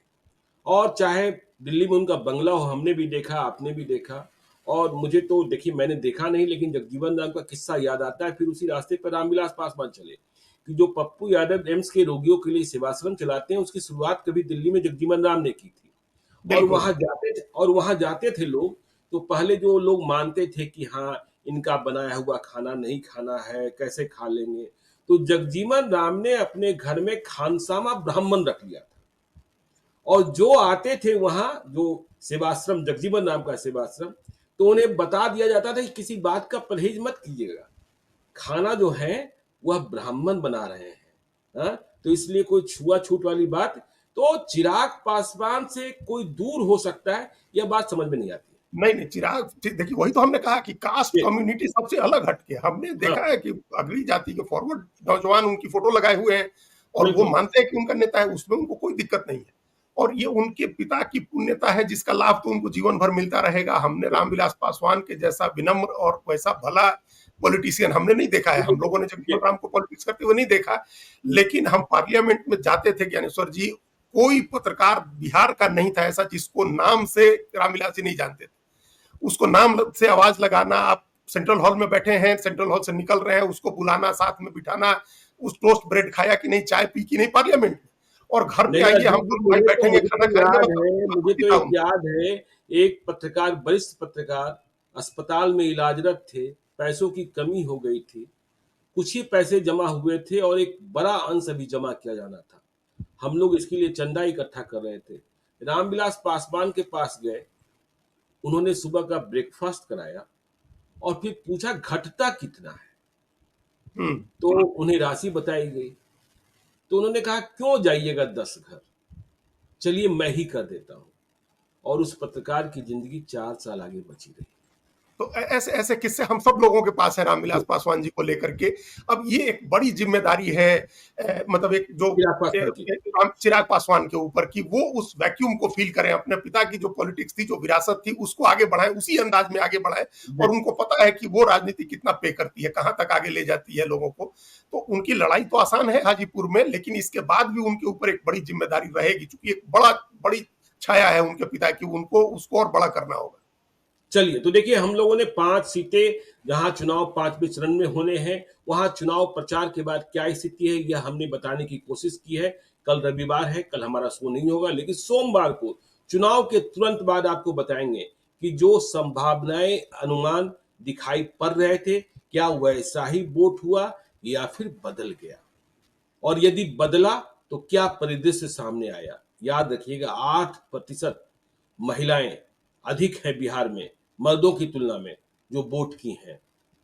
और चाहे दिल्ली में उनका बंगला हो, हमने भी देखा, आपने भी देखा, और मुझे तो देखिए मैंने देखा नहीं, लेकिन जगजीवन राम का किस्सा याद आता है। फिर उसी रास्ते पर रामविलास पासवान चले कि जो पप्पू यादव एम्स के रोगियों के लिए सेवाश्रम चलाते हैं, उसकी शुरुआत कभी दिल्ली में जगजीवन राम ने की थी। और बिल्कुल वहां जाते थे लोग, तो पहले जो लोग मानते थे कि हाँ, इनका बनाया हुआ खाना नहीं खाना है, कैसे खा लेंगे, तो जगजीवन राम ने अपने घर में खानसामा ब्राह्मण रख लिया था। और जो आते थे वहां, जो सेवाश्रम जगजीवन राम का सेवाश्रम, तो उन्हें बता दिया जाता था कि किसी बात का परहेज मत कीजिएगा, खाना जो है वह ब्राह्मण बना रहे हैं। हाँ? तो इसलिए कोई छुआछूत वाली बात, तो चिराग पासवान से कोई दूर हो सकता है, यह बात समझ में नहीं आती। नहीं, चिराग, देखिए वही तो हमने कहा कि कास्ट ये, कम्युनिटी सबसे अलग हटके, हमने हाँ, देखा है कि अगली जाति के फॉरवर्ड नौजवान उनकी फोटो लगाए हुए हैं और वो बिल्कुल। मानते हैं कि उनका नेता है, उसमें उनको कोई दिक्कत नहीं है। और ये उनके पिता की पुण्यता है जिसका लाभ तो उनको जीवन भर मिलता रहेगा। हमने रामविलास पासवान के जैसा विनम्र और वैसा भला पॉलिटिशियन हमने नहीं देखा है, हम लोगों ने ये, जगजीवन राम को पॉलिटिक्स करते हुए नहीं देखा। लेकिन हम पार्लियामेंट में जाते थे ज्ञानेश्वर जी, कोई पत्रकार बिहार का नहीं था ऐसा जिसको नाम से रामविलास जी नहीं जानते थे। उसको नाम से आवाज लगाना, आप सेंट्रल हॉल में बैठे हैं, सेंट्रल हॉल से निकल रहे हैं, उसको बुलाना, साथ में बिठाना, उस टोस्ट ब्रेड खाया कि नहीं, चाय पी कि नहीं पार्लियामेंट में, और घर पे नहीं आइए अजीत हम जी, दोनों भाई बैठेंगे खाना खाएंगे, मुझे तो याद है, एक पत्रकार, वरिष्ठ पत्रकार अस्पताल में इलाजरत थे, पैसों की कमी हो गई थी, कुछ ही पैसे जमा हुए थे और एक बड़ा अंश अभी जमा किया जाना था। हम लोग इसके लिए चंदा इकट्ठा कर रहे थे, रामविलास पासवान के पास गए, उन्होंने सुबह का ब्रेकफास्ट कराया और फिर पूछा घटता कितना है, तो उन्हें राशि बताई गई। तो उन्होंने कहा क्यों जाइएगा 10 घर, चलिए मैं ही कर देता हूं। और उस पत्रकार की जिंदगी 4 साल आगे बची रही। तो ऐसे ऐसे किस्से हम सब लोगों के पास है रामविलास पासवान जी को लेकर के। अब ये एक बड़ी जिम्मेदारी है, मतलब एक जो चिराग पासवान की। चिराग पासवान के ऊपर, कि वो उस वैक्यूम को फील करें, अपने पिता की जो पॉलिटिक्स थी, जो विरासत थी, उसको आगे बढ़ाएं, उसी अंदाज में आगे बढ़ाएं। और उनको पता है कि वो राजनीति कितना पे करती है, कहां तक आगे ले जाती है लोगों को। तो उनकी लड़ाई तो आसान है हाजीपुर में, लेकिन इसके बाद भी उनके ऊपर एक बड़ी जिम्मेदारी रहेगी, क्योंकि एक बड़ी छाया है उनके पिता की, उनको उसको और बड़ा करना होगा। चलिए, तो देखिए हम लोगों ने 5 सीटें, जहां चुनाव 5वें चरण में होने हैं, वहां चुनाव प्रचार के बाद क्या स्थिति है, यह हमने बताने की कोशिश की है। कल रविवार है, कल हमारा शो नहीं होगा, लेकिन सोमवार को चुनाव के तुरंत बाद आपको बताएंगे कि जो संभावनाएं, अनुमान दिखाई पड़ रहे थे, क्या वैसा ही वोट हुआ या फिर बदल गया, और यदि बदला तो क्या परिदृश्य सामने आया। याद रखिएगा, 8% महिलाएं अधिक हैं बिहार में मर्दों की तुलना में जो वोट की हैं।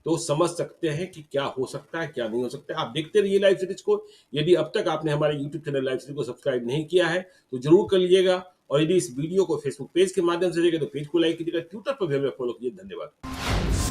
तो समझ सकते हैं कि क्या हो सकता है, क्या नहीं हो सकता है। आप देखते रहिए लाइव सीरीज को। यदि अब तक आपने हमारे यूट्यूब चैनल लाइव सीरीज को सब्सक्राइब नहीं किया है तो जरूर कर लीजिएगा, और यदि इस वीडियो को फेसबुक पेज के माध्यम से देखें तो पेज को लाइक कीजिएगा, ट्विटर पर भी हमें फॉलो कीजिए। धन्यवाद।